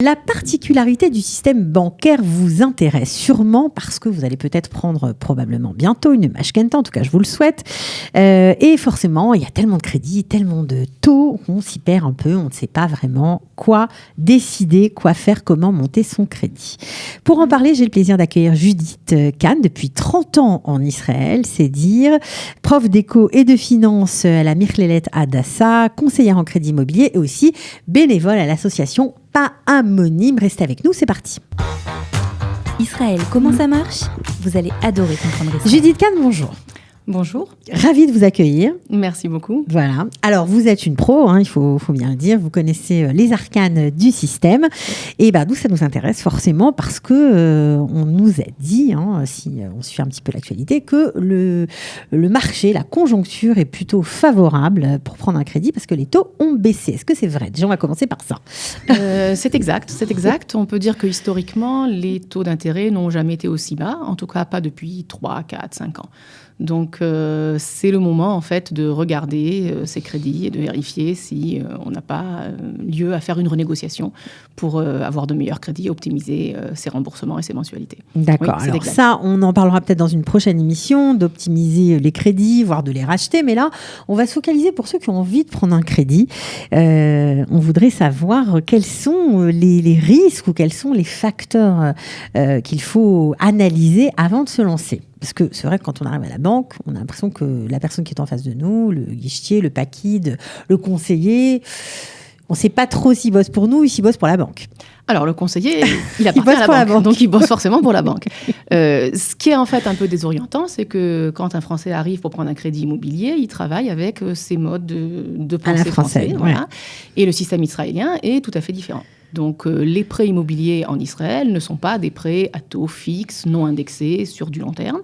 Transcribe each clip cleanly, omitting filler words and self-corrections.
La particularité du système bancaire vous intéresse sûrement parce que vous allez peut-être prendre probablement bientôt une mashkenta, en tout cas je vous le souhaite. Et forcément, il y a tellement de crédits, tellement de taux, on s'y perd un peu, on ne sait pas vraiment quoi décider, quoi faire, comment monter son crédit. Pour en parler, j'ai le plaisir d'accueillir Judith Kahn, depuis 30 ans en Israël, c'est dire, prof d'éco et de finance à la Michlelet Hadassah, conseillère en crédit immobilier et aussi bénévole à l'association Pas Anonyme. Restez avec nous, c'est parti. Israël, comment ça marche ? Vous allez adorer comprendre Israël. Judith Kahn, bonjour. Bonjour. Ravie de vous accueillir. Merci beaucoup. Voilà. Alors, vous êtes une pro, il faut bien le dire. Vous connaissez les arcanes du système. Et nous, ça nous intéresse forcément parce que on nous a dit, si on suit un petit peu l'actualité, que le marché, la conjoncture est plutôt favorable pour prendre un crédit parce que les taux ont baissé. Est-ce que c'est vrai ? Déjà, on va commencer par ça. C'est exact. On peut dire que historiquement, les taux d'intérêt n'ont jamais été aussi bas. En tout cas, pas depuis 3, 4, 5 ans. Donc, c'est le moment, en fait, de regarder ces crédits et de vérifier si on n'a pas lieu à faire une renégociation pour avoir de meilleurs crédits et optimiser ses remboursements et ses mensualités. D'accord. Oui, alors ça, on en parlera peut-être dans une prochaine émission, d'optimiser les crédits, voire de les racheter. Mais là, on va se focaliser pour ceux qui ont envie de prendre un crédit. On voudrait savoir quels sont les risques ou quels sont les facteurs qu'il faut analyser avant de se lancer. Parce que c'est vrai que quand on arrive à la banque, on a l'impression que la personne qui est en face de nous, le guichetier, le paquide, le conseiller, on ne sait pas trop s'il bosse pour nous ou s'il bosse pour la banque. Alors, le conseiller, il appartient à la banque, donc il bosse forcément pour la banque. Ce qui est en fait un peu désorientant, c'est que quand un Français arrive pour prendre un crédit immobilier, il travaille avec ses modes de pensée français. Voilà. Et le système israélien est tout à fait différent. Donc, les prêts immobiliers en Israël ne sont pas des prêts à taux fixe, non indexés, sur du long terme.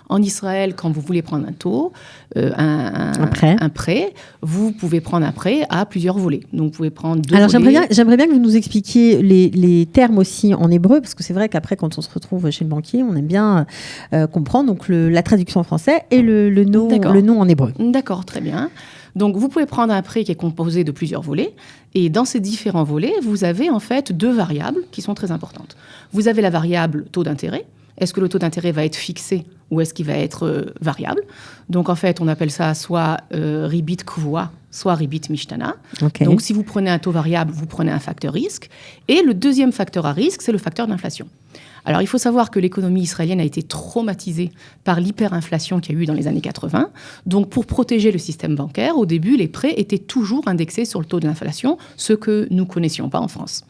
En Israël, quand vous voulez prendre un taux, un prêt, vous pouvez prendre un prêt à plusieurs volets. Donc, vous pouvez prendre 2 volets. Alors, j'aimerais bien que vous nous expliquiez les termes aussi en hébreu, parce que c'est vrai qu'après, quand on se retrouve chez le banquier, on aime bien comprendre donc la traduction en français et le nom en hébreu. D'accord, très bien. Donc, vous pouvez prendre un prêt qui est composé de plusieurs volets. Et dans ces différents volets, vous avez en fait 2 variables qui sont très importantes. Vous avez la variable taux d'intérêt. Est-ce que le taux d'intérêt va être fixé ou est-ce qu'il va être variable ? Donc, en fait, on appelle ça soit ribit kvua, soit ribit mishtana. Okay. Donc, si vous prenez un taux variable, vous prenez un facteur risque. Et le deuxième facteur à risque, c'est le facteur d'inflation. Alors, il faut savoir que l'économie israélienne a été traumatisée par l'hyperinflation qu'il y a eu dans les années 80. Donc, pour protéger le système bancaire, au début, les prêts étaient toujours indexés sur le taux de l'inflation, ce que nous ne connaissions pas en France.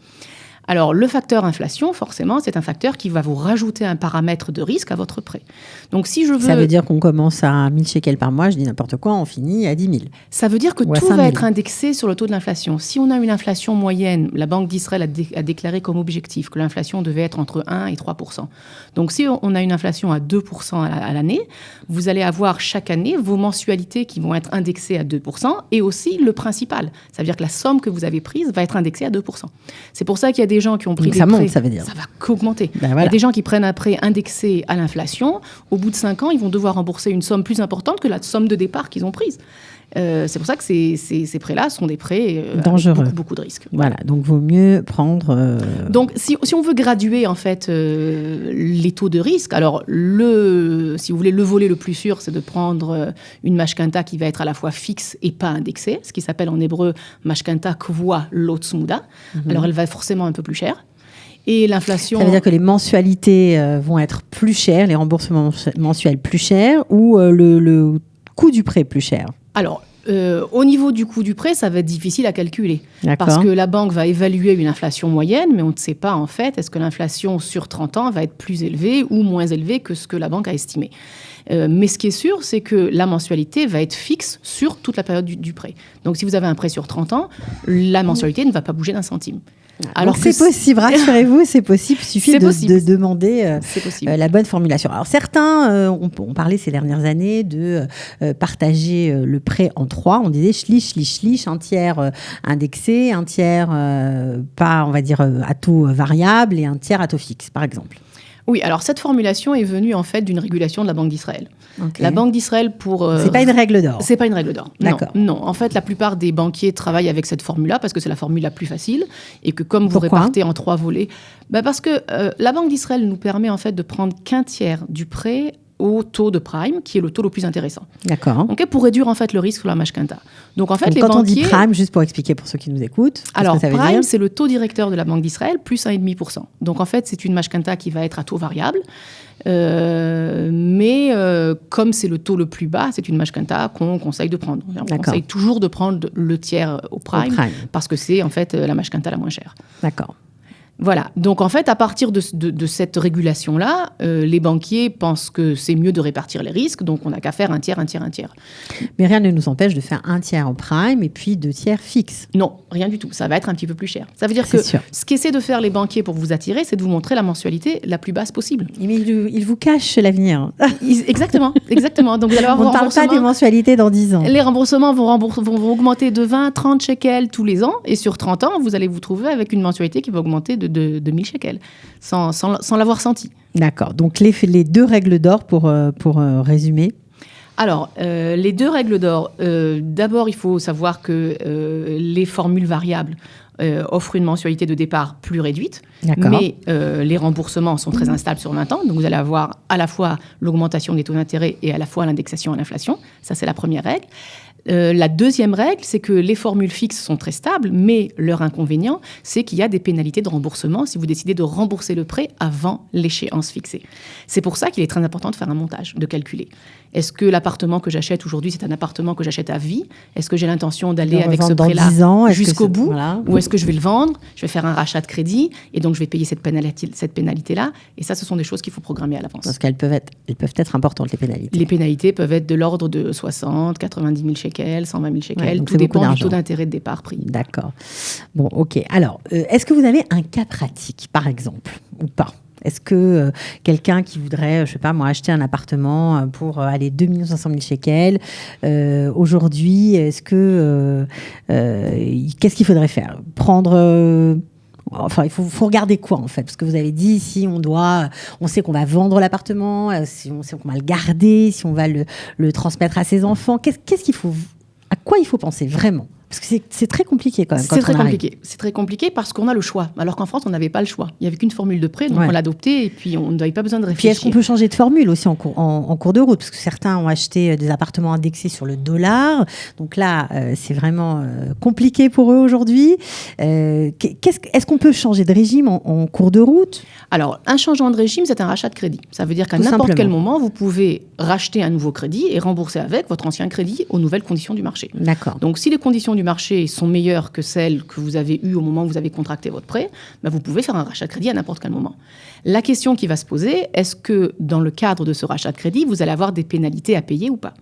Alors, le facteur inflation, forcément, c'est un facteur qui va vous rajouter un paramètre de risque à votre prêt. Donc, si je veux... Ça veut dire qu'on commence à 1000 shekels par mois, je dis n'importe quoi, on finit à 10 000. Ça veut dire que tout va être indexé sur le taux de l'inflation. Si on a une inflation moyenne, la Banque d'Israël a déclaré comme objectif que l'inflation devait être entre 1 et 3 %. Donc, si on a une inflation à 2 % à l'année, vous allez avoir chaque année vos mensualités qui vont être indexées à 2 % et aussi le principal. Ça veut dire que la somme que vous avez prise va être indexée à 2 %. C'est pour ça qu'il y a des gens qui ont pris des prêts, ça veut dire. Ça va qu'augmenter. Voilà. Il y a des gens qui prennent un prêt indexé à l'inflation. Au bout de 5 ans, ils vont devoir rembourser une somme plus importante que la somme de départ qu'ils ont prise. C'est pour ça que ces prêts-là sont des prêts dangereux. Beaucoup de risques. Voilà, donc vaut mieux prendre... Donc, si on veut graduer en fait les taux de risque, alors si vous voulez, le volet le plus sûr, c'est de prendre une mashkenta qui va être à la fois fixe et pas indexée, ce qui s'appelle en hébreu mashkenta kvua lo tzmuda. Alors, elle va être forcément un peu plus chère. Et l'inflation... Ça veut dire que les mensualités vont être plus chères, les remboursements mensuels plus chers, ou le coût du prêt plus cher ? Alors, au niveau du coût du prêt, ça va être difficile à calculer. D'accord. Parce que la banque va évaluer une inflation moyenne, mais on ne sait pas en fait, est-ce que l'inflation sur 30 ans va être plus élevée ou moins élevée que ce que la banque a estimé. Mais ce qui est sûr, c'est que la mensualité va être fixe sur toute la période du prêt. Donc, si vous avez un prêt sur 30 ans, la mensualité ne va pas bouger d'un centime. Alors c'est possible, rassurez-vous, c'est possible. Il suffit de demander la bonne formulation. Alors certains ont parlé ces dernières années de partager le prêt en 3. On disait shlish, un tiers indexé, un tiers pas, on va dire, à taux variable et un tiers à taux fixe, par exemple. Oui, alors cette formulation est venue en fait d'une régulation de la Banque d'Israël. Okay. La Banque d'Israël c'est pas une règle d'or. C'est pas une règle d'or. D'accord. Non. En fait, la plupart des banquiers travaillent avec cette formule-là parce que c'est la formule la plus facile et que comme vous Pourquoi répartez en 3 volets, parce que la Banque d'Israël nous permet en fait de prendre qu'un tiers du prêt au taux de prime, qui est le taux le plus intéressant. D'accord. Okay, pour réduire en fait le risque sur la mashkenta. Donc en fait, donc, les quand banquiers... on dit prime, juste pour expliquer pour ceux qui nous écoutent, alors que ça veut prime, dire c'est le taux directeur de la Banque d'Israël plus 1,5%. Donc en fait, c'est une mashkenta qui va être à taux variable. Mais comme c'est le taux le plus bas, c'est une mashkenta qu'on conseille de prendre. On conseille toujours de prendre le tiers au prime. Parce que c'est en fait la mashkenta la moins chère. D'accord. Voilà. Donc, en fait, à partir de cette régulation-là, les banquiers pensent que c'est mieux de répartir les risques. Donc, on n'a qu'à faire un tiers, un tiers, un tiers. Mais rien ne nous empêche de faire un tiers en prime et puis 2 tiers fixes. Non, rien du tout. Ça va être un petit peu plus cher. Ça veut dire que ce qu'essaient de faire les banquiers pour vous attirer, c'est de vous montrer la mensualité la plus basse possible. Mais ils vous cachent l'avenir. Exactement, exactement. Donc, vous allez avoir on ne parle pas des mensualités dans 10 ans. Les remboursements vont augmenter de 20, 30 shekels tous les ans. Et sur 30 ans, vous allez vous trouver avec une mensualité qui va augmenter de 1000 shekels, sans l'avoir senti. D'accord. Donc, les 2 règles d'or pour résumer. Alors, les 2 règles d'or, d'abord, il faut savoir que les formules variables offrent une mensualité de départ plus réduite, mais les remboursements sont très instables sur 20 ans. Donc, vous allez avoir à la fois l'augmentation des taux d'intérêt et à la fois l'indexation à l'inflation. Ça, c'est la première règle. La deuxième règle, c'est que les formules fixes sont très stables, mais leur inconvénient, c'est qu'il y a des pénalités de remboursement si vous décidez de rembourser le prêt avant l'échéance fixée. C'est pour ça qu'il est très important de faire un montage, de calculer. Est-ce que l'appartement que j'achète aujourd'hui, c'est un appartement que j'achète à vie? Est-ce que j'ai l'intention d'aller avec ce prêt-là jusqu'au bout? Ou est-ce que je vais le vendre? Je vais faire un rachat de crédit et donc je vais payer cette pénalité-là. Et ça, ce sont des choses qu'il faut programmer à l'avance. Parce qu'elles peuvent être importantes, les pénalités. Les pénalités peuvent être de l'ordre de 60, 90 000 shekels, 120 000 shekels. Tout dépend du taux d'intérêt de départ pris. D'accord. Bon, OK. Alors, est-ce que vous avez un cas pratique, par exemple, ou pas? Est-ce que quelqu'un qui voudrait, je sais pas moi, acheter un appartement pour aller 2 500 000 shekels, aujourd'hui, qu'est-ce qu'il faudrait faire? Prendre... Enfin, il faut regarder quoi, en fait? Parce que vous avez dit, si on sait qu'on va vendre l'appartement, si on sait qu'on va le garder, si on va le transmettre à ses enfants, à quoi il faut penser vraiment? Parce que c'est très compliqué quand même. C'est très compliqué parce qu'on a le choix. Alors qu'en France, on n'avait pas le choix. Il n'y avait qu'une formule de prêt, donc on l'a adoptée et puis on n'avait pas besoin de réfléchir. Puis est-ce qu'on peut changer de formule aussi en cours de route? Parce que certains ont acheté des appartements indexés sur le dollar. Donc là, c'est vraiment compliqué pour eux aujourd'hui. Est-ce qu'on peut changer de régime en cours de route? Alors, un changement de régime, c'est un rachat de crédit. Ça veut dire qu'à n'importe quel moment, vous pouvez racheter un nouveau crédit et rembourser avec votre ancien crédit aux nouvelles conditions du marché. D'accord. Donc, si les conditions du marché sont meilleures que celles que vous avez eues au moment où vous avez contracté votre prêt, vous pouvez faire un rachat de crédit à n'importe quel moment. La question qui va se poser, est-ce que dans le cadre de ce rachat de crédit, vous allez avoir des pénalités à payer ou pas?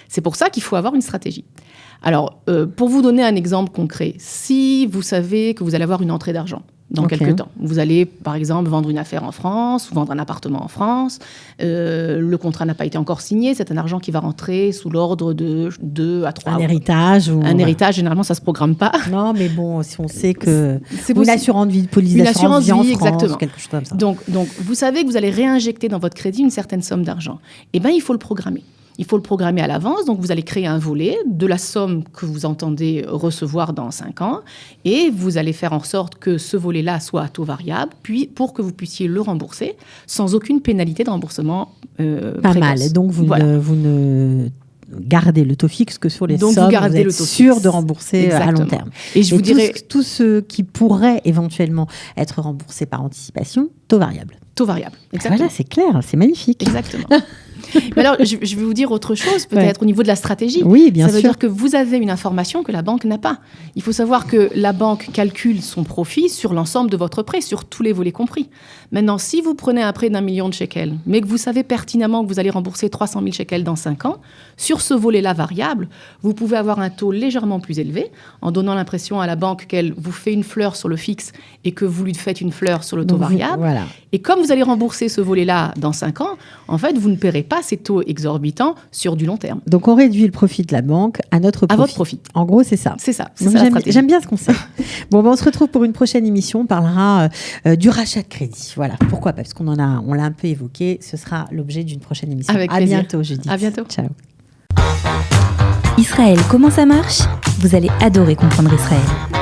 C'est pour ça qu'il faut avoir une stratégie. Alors, pour vous donner un exemple concret, si vous savez que vous allez avoir une entrée d'argent dans quelques temps. Vous allez, par exemple, vendre une affaire en France ou vendre un appartement en France. Le contrat n'a pas été encore signé. C'est un argent qui va rentrer sous l'ordre de 2 à 3 Un héritage. Un héritage, généralement, ça ne se programme pas. Non, mais bon, si on sait que... C'est une assurance vie, une assurance vie en France, exactement. Quelque chose comme ça. Donc, vous savez que vous allez réinjecter dans votre crédit une certaine somme d'argent. Eh bien, il faut le programmer. Il faut le programmer à l'avance, donc vous allez créer un volet de la somme que vous entendez recevoir dans 5 ans et vous allez faire en sorte que ce volet-là soit à taux variable, puis pour que vous puissiez le rembourser sans aucune pénalité de remboursement Pas mal, et donc vous ne gardez le taux fixe que sur les sommes vous êtes sûr de rembourser à long terme. Et je vous dirais... Tout ce qui pourrait éventuellement être remboursé par anticipation, taux variable. Taux variable, exactement. Voilà, c'est clair, c'est magnifique. Exactement. Mais alors, je vais vous dire autre chose, peut-être au niveau de la stratégie. Oui, bien sûr. Ça veut dire que vous avez une information que la banque n'a pas. Il faut savoir que la banque calcule son profit sur l'ensemble de votre prêt, sur tous les volets compris. Maintenant, si vous prenez un prêt d'1 million de shekels, mais que vous savez pertinemment que vous allez rembourser 300 000 shekels dans 5 ans, sur ce volet-là variable, vous pouvez avoir un taux légèrement plus élevé, en donnant l'impression à la banque qu'elle vous fait une fleur sur le fixe et que vous lui faites une fleur sur le taux variable. Voilà. Et comme vous allez rembourser ce volet-là dans 5 ans, en fait, vous ne paierez pas pas ces taux exorbitants sur du long terme. Donc, on réduit le profit de la banque à notre profit. À votre profit. En gros, c'est ça. C'est ça. C'est Donc, ça la stratégie. j'aime bien ce conseil. Bon, on se retrouve pour une prochaine émission. On parlera du rachat de crédit. Voilà. Pourquoi pas? Parce qu'on l'a un peu évoqué. Ce sera l'objet d'une prochaine émission. Avec à plaisir. bientôt, Judith. À bientôt. Ciao. Israël, comment ça marche? Vous allez adorer comprendre Israël.